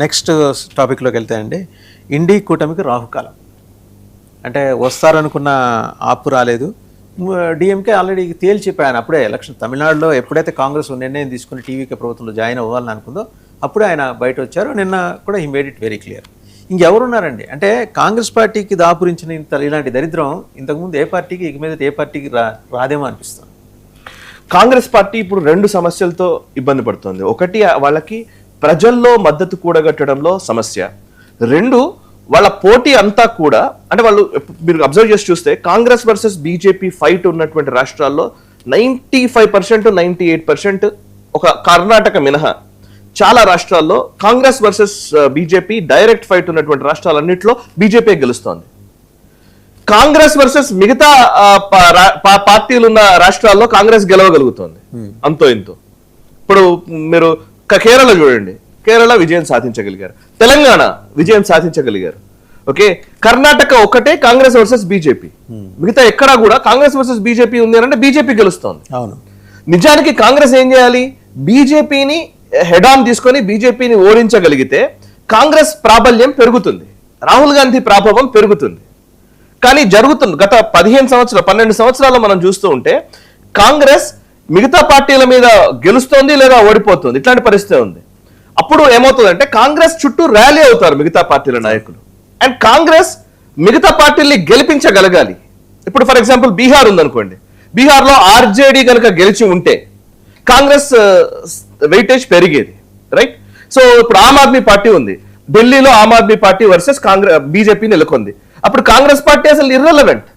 Next టాపిక్లోకి వెళ్తే అండి, ఇండి కూటమికి రాహుకాలం. అంటే వస్తారనుకున్న ఆపు రాలేదు. డిఎంకే ఆల్రెడీ తేల్చిపోయాను అప్పుడే ఎలక్షన్ తమిళనాడులో ఎప్పుడైతే కాంగ్రెస్ నిర్ణయం తీసుకుని టీవీకే ప్రభుత్వంలో జాయిన్ అవ్వాలని అనుకుందో అప్పుడే ఆయన బయట వచ్చారు. నిన్న కూడా he made it very clear. ఇంకెవరున్నారండి అంటే కాంగ్రెస్ పార్టీకి దాపురించిన ఇలాంటి దరిద్రం ఇంతకుముందు ఏ పార్టీకి ఇక మీద ఏ పార్టీకి రాదేమో అనిపిస్తుంది. కాంగ్రెస్ పార్టీ ఇప్పుడు రెండు సమస్యలతో ఇబ్బంది పడుతుంది. ఒకటి, వాళ్ళకి ప్రజల్లో మద్దతు కూడగట్టడంలో సమస్య. రెండు, వాళ్ళ పోటీ అంతా కూడా అంటే వాళ్ళు మీరు అబ్జర్వ్ చేసి చూస్తే కాంగ్రెస్ వర్సెస్ బీజేపీ ఫైట్ ఉన్నటువంటి రాష్ట్రాల్లో 95% 98% ఒక కర్ణాటక మినహా చాలా రాష్ట్రాల్లో Congress versus BJP direct fight ఉన్నటువంటి రాష్ట్రాలన్నింటిలో బీజేపీ గెలుస్తోంది. కాంగ్రెస్ వర్సెస్ మిగతా పార్టీలు ఉన్న రాష్ట్రాల్లో కాంగ్రెస్ గెలవగలుగుతోంది అంతో ఇంతో. ఇప్పుడు మీరు కేరళ చూడండి, కేరళ విజయం సాధించగలిగారు, తెలంగాణ విజయం సాధించగలిగారు. ఓకే, కర్ణాటక ఒకటే కాంగ్రెస్ వర్సెస్ బీజేపీ, మిగతా ఎక్కడా కూడా కాంగ్రెస్ వర్సెస్ బీజేపీ ఉంది అంటే బీజేపీ గెలుస్తోంది. అవును, నిజానికి కాంగ్రెస్ ఏం చేయాలి? బీజేపీని హెడ్ ఆన్ తీసుకొని బీజేపీని ఓడించగలిగితే కాంగ్రెస్ ప్రాబల్యం పెరుగుతుంది, రాహుల్ గాంధీ ప్రాభవం పెరుగుతుంది. కానీ జరుగుతుంది గత 12 సంవత్సరాల్లో మనం చూస్తూ ఉంటే కాంగ్రెస్ మిగతా పార్టీల మీద గెలుస్తోంది లేదా ఓడిపోతుంది, ఇట్లాంటి పరిస్థితి ఉంది. అప్పుడు ఏమవుతుందంటే కాంగ్రెస్ చుట్టూ ర్యాలీ అవుతారు మిగతా పార్టీల నాయకులు, అండ్ కాంగ్రెస్ మిగతా పార్టీల్ని గెలిపించగలగాలి. ఇప్పుడు ఫర్ ఎగ్జాంపుల్ బీహార్ ఉందనుకోండి, బీహార్లో ఆర్జేడీ కనుక గెలిచి ఉంటే కాంగ్రెస్ వెయిటేజ్ పెరిగేది, రైట్? సో ఇప్పుడు ఆమ్ ఆద్మీ పార్టీ ఉంది, ఢిల్లీలో Aam Aadmi party versus BJP నెలకొంది. అప్పుడు కాంగ్రెస్ పార్టీ అసలు ఇర్రెలవెంట్,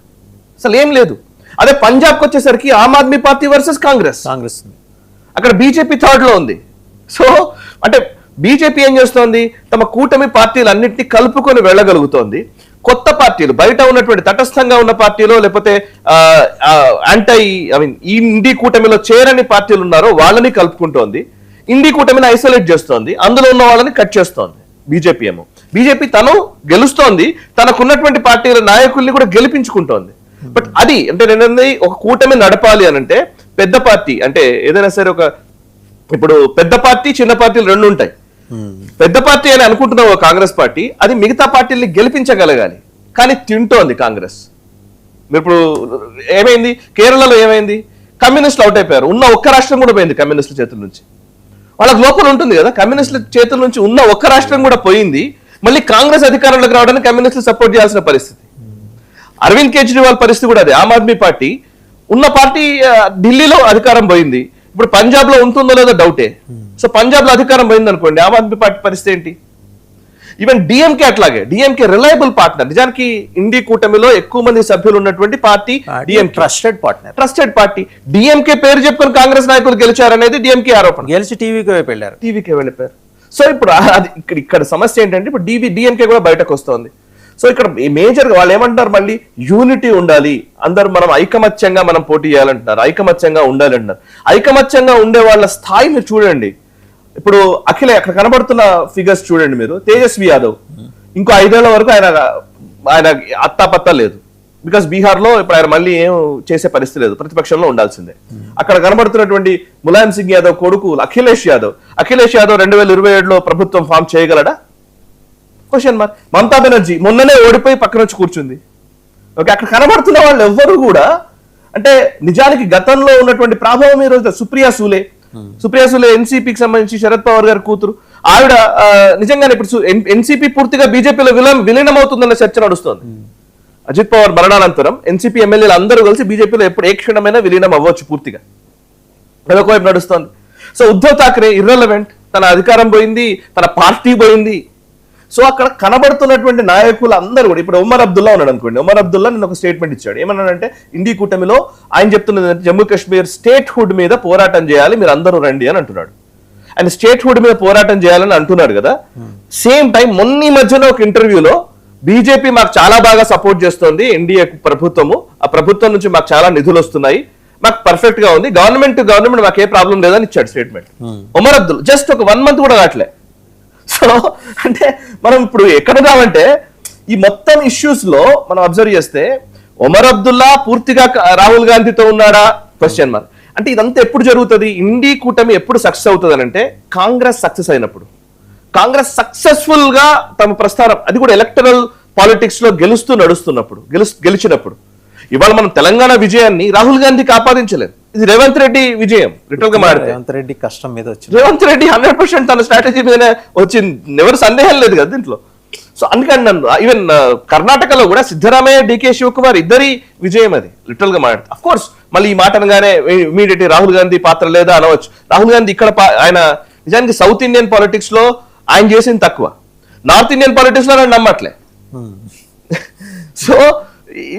అసలు ఏం లేదు. అదే పంజాబ్కి వచ్చేసరికి ఆమ్ ఆద్మీ పార్టీ వర్సెస్ కాంగ్రెస్, అక్కడ బీజేపీ థర్డ్ లో ఉంది. సో అంటే బీజేపీ ఏం చేస్తోంది? తమ కూటమి పార్టీలు అన్నింటినీ కలుపుకొని వెళ్ళగలుగుతోంది. కొత్త పార్టీలు, బయట ఉన్నటువంటి తటస్థంగా ఉన్న పార్టీలో లేకపోతే ఈ ఇండి కూటమిలో చేరని పార్టీలు ఉన్నారో వాళ్ళని కలుపుకుంటోంది. ఇండి కూటమిని ఐసోలేట్ చేస్తోంది, అందులో ఉన్న వాళ్ళని కట్ చేస్తోంది. బీజేపీ ఏమో బీజేపీ తను గెలుస్తోంది, తనకున్నటువంటి పార్టీల నాయకుల్ని కూడా గెలిపించుకుంటోంది. బట్ అది అంటే నేను ఒక కూటమి నడపాలి అని అంటే పెద్ద పార్టీ అంటే ఏదైనా సరే ఒక ఇప్పుడు పెద్ద పార్టీ చిన్న పార్టీలు రెండు ఉంటాయి. పెద్ద పార్టీ అని అనుకుంటున్నావు కాంగ్రెస్ పార్టీ, అది మిగతా పార్టీల్ని గెలిపించగలగాలి. కానీ తింటోంది కాంగ్రెస్. ఇప్పుడు ఏమైంది? కేరళలో ఏమైంది? కమ్యూనిస్టులు అవుట్ అయిపోయారు, ఉన్న ఒక్క రాష్ట్రం కూడా పోయింది కమ్యూనిస్టుల చేతుల నుంచి. వాళ్ళకి లోపల ఉంటుంది కదా, కమ్యూనిస్టుల చేతుల నుంచి ఉన్న ఒక్క రాష్ట్రం కూడా పోయింది. మళ్ళీ కాంగ్రెస్ అధికారంలోకి రావడానికి కమ్యూనిస్టులు సపోర్ట్ చేయాల్సిన పరిస్థితి. అరవింద్ కేజ్రీవాల్ పరిస్థితి కూడా అదే. ఆమ్ ఆద్మీ పార్టీ ఉన్న పార్టీ ఢిల్లీలో అధికారం పోయింది, ఇప్పుడు పంజాబ్ లో ఉంటుందో లేదో డౌటే. సో పంజాబ్ లో అధికారం పోయింది అనుకోండి, ఆమ్ ఆద్మీ పార్టీ పరిస్థితి ఏంటి? ఈవెన్ డిఎంకే అట్లాగే. డిఎంకే రిలయబుల్ పార్ట్నర్, నిజానికి ఇండి కూటమిలో ఎక్కువ మంది సభ్యులు ఉన్నటువంటి party DMK, trusted party. DMK పేరు చెప్పుకొని కాంగ్రెస్ నాయకులు గెలిచారనేది డిఎంకే ఆరోపణ. గెలిచి టీవీకి వెళ్ళిపోయారు. సో ఇప్పుడు ఇక్కడ సమస్య ఏంటంటే ఇప్పుడు డిఎంకే కూడా బయటకు వస్తుంది. సో ఇక్కడ మేజర్గా వాళ్ళు ఏమంటారు? మళ్ళీ యూనిటీ ఉండాలి, అందరూ మనం ఐకమత్యంగా మనం పోటీ చేయాలంటున్నారు, ఐకమత్యంగా ఉండాలి అంటున్నారు. ఐకమత్యంగా ఉండే వాళ్ళ స్థాయిని చూడండి. ఇప్పుడు అక్కడ కనబడుతున్న ఫిగర్స్ చూడండి మీరు. తేజస్వి యాదవ్ ఇంకో 5 ఏళ్ల వరకు ఆయన అత్తాపత్తా లేదు. బికాస్ బీహార్ లో ఇప్పుడు ఆయన మళ్ళీ ఏం చేసే పరిస్థితి లేదు, ప్రతిపక్షంలో ఉండాల్సిందే. అక్కడ కనబడుతున్నటువంటి ములాయం సింగ్ యాదవ్ కొడుకు అఖిలేష్ యాదవ్ 2027లో ప్రభుత్వం ఫామ్ చేయగలడా? Question mark. మమతా బెనర్జీ మొన్ననే ఓడిపోయి పక్కన వచ్చి కూర్చుంది. ఓకే, అక్కడ కనబడుతున్న వాళ్ళు ఎవ్వరు కూడా అంటే నిజానికి గతంలో ఉన్నటువంటి ప్రభావం ఈ రోజు సుప్రియా సూలే ఎన్సీపీకి సంబంధించి శరద్ పవార్ గారి కూతురు, ఆవిడ నిజంగానే ఇప్పుడు ఎన్సీపీ పూర్తిగా బీజేపీలో విలీనం అవుతుందన్న చర్చ నడుస్తోంది. అజిత్ పవార్ మరణానంతరం ఎన్సీపీ ఎమ్మెల్యేలు అందరూ కలిసి బీజేపీలో ఎప్పుడు ఏ క్షణమైనా విలీనం అవ్వచ్చు పూర్తిగా, అదొకవైపు నడుస్తోంది. సో ఉద్ధవ్ ఠాక్రే ఇర్రెలవెంట్, తన అధికారం పోయింది, తన పార్టీ పోయింది. సో అక్కడ కనబడుతున్నటువంటి నాయకులు అందరూ కూడా ఇప్పుడు ఉమర్ అబ్దుల్లా ఉన్నాడు అనుకోండి. ఉమర్ అబ్దుల్లా నిన్న ఒక స్టేట్మెంట్ ఇచ్చాడు. ఏమన్నాడంటే ఇండి కూటమిలో ఆయన చెప్తున్నది జమ్మూ కాశ్మీర్ స్టేట్ హుడ్ మీద పోరాటం చేయాలి, మీరు అందరూ రండి అని అంటున్నాడు. ఆయన స్టేట్ హుడ్ మీద పోరాటం చేయాలని అంటున్నాడు కదా. సేమ్ టైం మొన్న మధ్యలో ఒక ఇంటర్వ్యూలో బీజేపీ మాకు చాలా బాగా సపోర్ట్ చేస్తోంది, ఎన్డీఏ ప్రభుత్వము, ఆ ప్రభుత్వం నుంచి మాకు చాలా నిధులు వస్తున్నాయి, మాకు పర్ఫెక్ట్ గా ఉంది, గవర్నమెంట్ మాకు ఏ ప్రాబ్లం లేదని ఇచ్చాడు స్టేట్మెంట్ ఉమర్ అబ్దుల్. జస్ట్ ఒక 1 month కూడా కావట్లే. సో అంటే మనం ఇప్పుడు ఎక్కడున్నామంటే ఈ మొత్తం ఇష్యూస్ లో మనం అబ్జర్వ్ చేస్తే ఉమర్ అబ్దుల్లా పూర్తిగా రాహుల్ గాంధీతో ఉన్నాడా? Question mark. అంటే ఇదంతా ఎప్పుడు జరుగుతుంది? ఇండి కూటమి ఎప్పుడు సక్సెస్ అవుతుంది అని అంటే కాంగ్రెస్ సక్సెస్ అయినప్పుడు. కాంగ్రెస్ సక్సెస్ఫుల్ గా తమ ప్రస్థానం, అది కూడా ఎలక్టరల్ పాలిటిక్స్ లో గెలిచినప్పుడు ఇవాళ మనం తెలంగాణ విజయాన్ని రాహుల్ గాంధీకి ఆపాదించలేదు. ఇది రేవంత్ రెడ్డి విజయం. లిటరల్ గా మాట్లాడితే రేవంత్ రెడ్డి కష్టం మీద వచ్చింది. రేవంత్ రెడ్డి 100% తన స్ట్రాటజీ మీదనే వచ్చింది, ఎవరు సందేహం లేదు కదా దీంట్లో. సో అందుకని నన్ను ఈవెన్ కర్ణాటకలో కూడా సిద్ధరామయ్య, డికే శివకుమార్ ఇద్దరి విజయం అది. లిటరల్ గా మాట్లాడితే అఫ్ కోర్స్ మళ్ళీ ఈ మాట అనగానే ఇమీడియట్ రాహుల్ గాంధీ పాత్ర లేదా అనవచ్చు. రాహుల్ గాంధీ ఇక్కడ ఆయన నిజానికి సౌత్ ఇండియన్ పాలిటిక్స్ లో ఆయన చేసింది తక్కువ, నార్త్ ఇండియన్ పాలిటిక్స్ లో నేను నమ్మట్లే. సో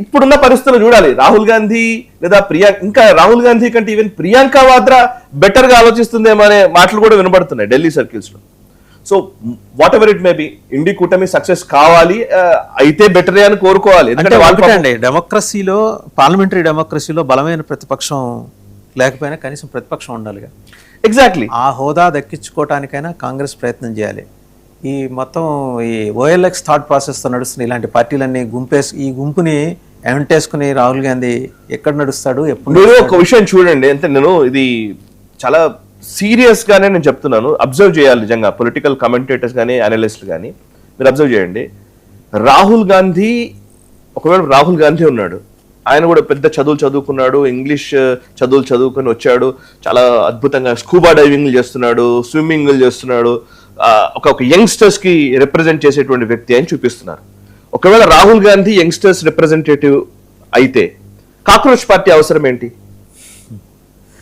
ఇప్పుడున్న పరిస్థితులు చూడాలి. రాహుల్ గాంధీ లేదా ఇంకా రాహుల్ గాంధీ కంటే ఈవెన్ ప్రియాంక వాద్రా బెటర్ గా ఆలోచిస్తుందేమో అనే మాటలు కూడా వినబడుతున్నాయి ఢిల్లీ సర్కిల్స్ లో. So whatever it may be, INDI కూటమి సక్సెస్ కావాలి, అయితే బెటరే అని కోరుకోవాలి. ఎందుకంటే డెమోక్రసీలో, పార్లమెంటరీ డెమోక్రసీలో బలమైన ప్రతిపక్షం లేకపోయినా కనీసం ప్రతిపక్షం ఉండాలిగా. ఎగ్జాక్ట్లీ ఆ హోదా దక్కించుకోవటానికైనా కాంగ్రెస్ ప్రయత్నం చేయాలి. ఈ మొత్తం ఈ ఓఎల్ఎక్స్ థాట్ ప్రాసెస్తో నడుస్తున్న ఇలాంటి పార్టీలన్నీ ఈ గుంపుని వెంటేసుకుని రాహుల్ గాంధీ ఎక్కడ నడుస్తాడు, ఎప్పుడు. మీరు ఒక విషయం చూడండి, అంటే నేను ఇది చాలా సీరియస్ గానే నేను చెప్తున్నాను, అబ్జర్వ్ చేయాలి నిజంగా. పొలిటికల్ కమెంటేటర్స్ కానీ అనలిస్టులు కానీ మీరు అబ్జర్వ్ చేయండి. రాహుల్ గాంధీ, ఒకవేళ రాహుల్ గాంధీ ఉన్నాడు, ఆయన కూడా పెద్ద చదువుకున్నాడు, ఇంగ్లీష్ చదువులు చదువుకొని వచ్చాడు, చాలా అద్భుతంగా స్కూబా డైవింగ్ చేస్తున్నాడు, స్విమ్మింగ్ చేస్తున్నాడు, ఒక యంగ్స్టర్స్ కి రిప్రజెంట్ చేసేటువంటి వ్యక్తి అని చూపిస్తున్నారు. ఒకవేళ రాహుల్ గాంధీ యంగ్స్టర్స్ రిప్రజెంటేటివ్ అయితే కాక్రోచ్ పార్టీ అవసరం ఏంటి?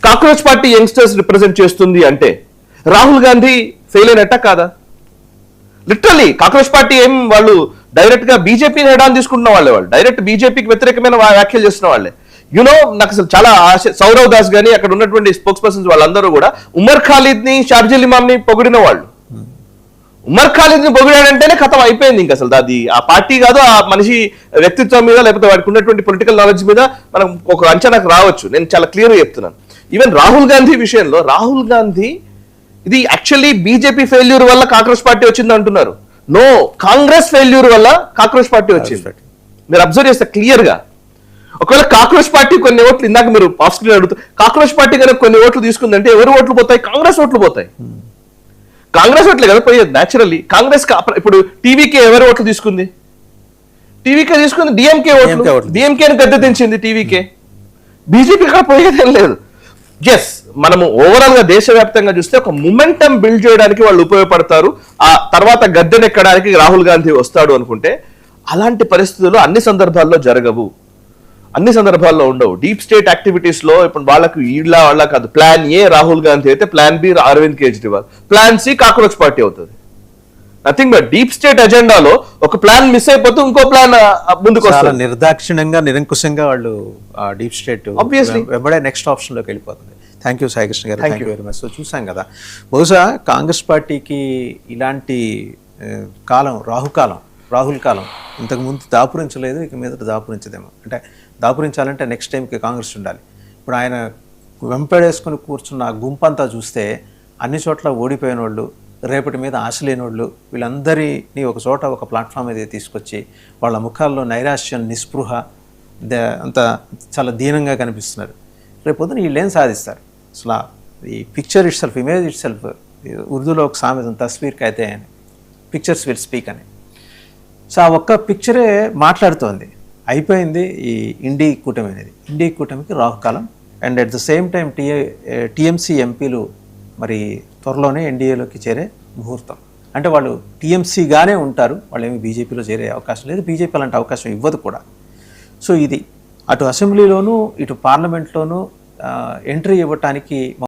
కాక్రోచ్ పార్టీ యంగ్స్టర్స్ రిప్రజెంట్ చేస్తుంది అంటే రాహుల్ గాంధీ ఫెయిల్ అయినట్ట కాదా? లిటరల్లీ కాంగ్రెస్ పార్టీ ఏం వాళ్ళు డైరెక్ట్ గా బీజేపీని హెడ్ ఆన్ తీసుకుంటున్న వాళ్ళే, వాళ్ళు డైరెక్ట్ బీజేపీకి వ్యతిరేకమైన వ్యాఖ్యలు చేస్తున్న వాళ్ళే. యునో నాకు అసలు చాలా సౌరవ్ దాస్ గానీ అక్కడ ఉన్నటువంటి స్పోక్స్ పర్సన్స్ వాళ్ళందరూ కూడా ఉమర్ ఖాలిద్ ని, షార్జిల్ ఇమామ్ ని పొగిడిన వాళ్ళు. ఉమర్ ఖాలిద్ ని పొగిడాడంటేనే ఖతం అయిపోయింది. ఇంకా అసలు అది ఆ పార్టీ కాదు, ఆ మనిషి వ్యక్తిత్వం మీద లేకపోతే వాడికి ఉన్నటువంటి పొలిటికల్ నాలెడ్జ్ మీద మనం ఒక అంచనాకు రావచ్చు. నేను చాలా క్లియర్ గా చెప్తున్నాను. ఈవెన్ రాహుల్ గాంధీ విషయంలో, రాహుల్ గాంధీ ఇది యాక్చువల్లీ బీజేపీ ఫెయిల్యూర్ వల్ల కాంగ్రెస్ పార్టీ వచ్చింది అంటున్నారు. నో, కాంగ్రెస్ ఫెయిల్యూర్ వల్ల కాంగ్రెస్ పార్టీ వచ్చింది. మీరు అబ్జర్వ్ చేస్తే క్లియర్ గా. ఒకవేళ కాంగ్రెస్ పార్టీ కొన్ని ఓట్లు, ఇందాక మీరు ఆఫ్ స్క్రీన్ అడుగుతారు, కాంగ్రెస్ పార్టీ కనుక కొన్ని ఓట్లు తీసుకుందంటే ఎవరు ఓట్లు పోతాయి? కాంగ్రెస్ ఓట్లు పోతాయి. కాంగ్రెస్ ఓట్లే కదా పోయేది న్యాచురల్లీ. కాంగ్రెస్ ఇప్పుడు టీవీకే ఎవరు ఓట్లు తీసుకుంది? టీవీకే తీసుకుంది డిఎంకే ఓట్లు, డిఎంకేని గద్దెదించింది టీవీకే. బీజేపీ ఇక్కడ పోయేదేం లేదు. ఎస్, మనము ఓవరాల్ గా దేశవ్యాప్తంగా చూస్తే ఒక మొమెంటం బిల్డ్ చేయడానికి వాళ్ళు ఉపయోగపడతారు. ఆ తర్వాత గద్దెనెక్కడానికి రాహుల్ గాంధీ వస్తాడు అనుకుంటే అలాంటి పరిస్థితులు అన్ని సందర్భాల్లో జరగవు, అన్ని సందర్భాల్లో ఉండవు. డీప్ స్టేట్ యాక్టివిటీస్ లో ఇప్పుడు వాళ్ళకు వాళ్ళ కాదు. ప్లాన్ ఏ రాహుల్ గాంధీ అయితే plan B Arvind Kejriwal, plan C cockroach party అవుతుంది. నథింగ్ బట్ డీప్ స్టేట్ అజెండాలో ఒక ప్లాన్ మిస్ అయిపోతే ఇంకో ప్లాన్ ముందుకు వస్తుంది. నిర్దాక్షిణ్యంగా, నిరంకుశంగా వాళ్ళు డీప్ స్టేట్ ఆబ్వియస్లీ వెంబడే నెక్స్ట్ ఆప్షన్ లోకి వెళ్ళిపోతుంది. థ్యాంక్ యూ సాయి కృష్ణ గారు, thank you very much. So చూసాం కదా, బహుశా కాంగ్రెస్ పార్టీకి ఇలాంటి కాలం, రాహుల్ కాలం ఇంతకుముందు దాపురించలేదు, ఇక మీద దాపురించదేమో. అంటే దాపురించాలంటే నెక్స్ట్ టైంకి కాంగ్రెస్ ఉండాలి. ఇప్పుడు ఆయన వెంపడేసుకుని కూర్చున్న గుంపంతా చూస్తే అన్ని చోట్ల ఓడిపోయిన వాళ్ళు, రేపటి మీద ఆశ లేని వాళ్ళు, వీళ్ళందరినీ ఒక చోట ఒక ప్లాట్ఫామ్ మీద తీసుకొచ్చి వాళ్ళ ముఖాల్లో నైరాశ్యం, నిస్పృహ అంతా చాలా దీనంగా కనిపిస్తున్నారు. రేపొద్దున వీళ్ళు ఏం సాధిస్తారు? అసలు ఈ picture it self, image it self, ఉర్దూలో ఒక సామెత తస్వీర్కి అయితే అని, పిక్చర్స్ విల్ స్పీక్ అని. సో ఆ ఒక్క పిక్చరే మాట్లాడుతోంది. అయిపోయింది ఈ ఇండి కూటమి అనేది. ఇండి కూటమికి రాహుకాలం. And at the same time TMC ఎంపీలు మరి త్వరలోనే ఎన్డీఏలోకి చేరే ముహూర్తం. అంటే వాళ్ళు టీఎంసీగానే ఉంటారు, వాళ్ళు ఏమి బీజేపీలో చేరే అవకాశం లేదు, బీజేపీ అలాంటి అవకాశం ఇవ్వదు కూడా. సో ఇది అటు అసెంబ్లీలోనూ ఇటు పార్లమెంట్లోనూ ఎంట్రీ ఇవ్వటానికి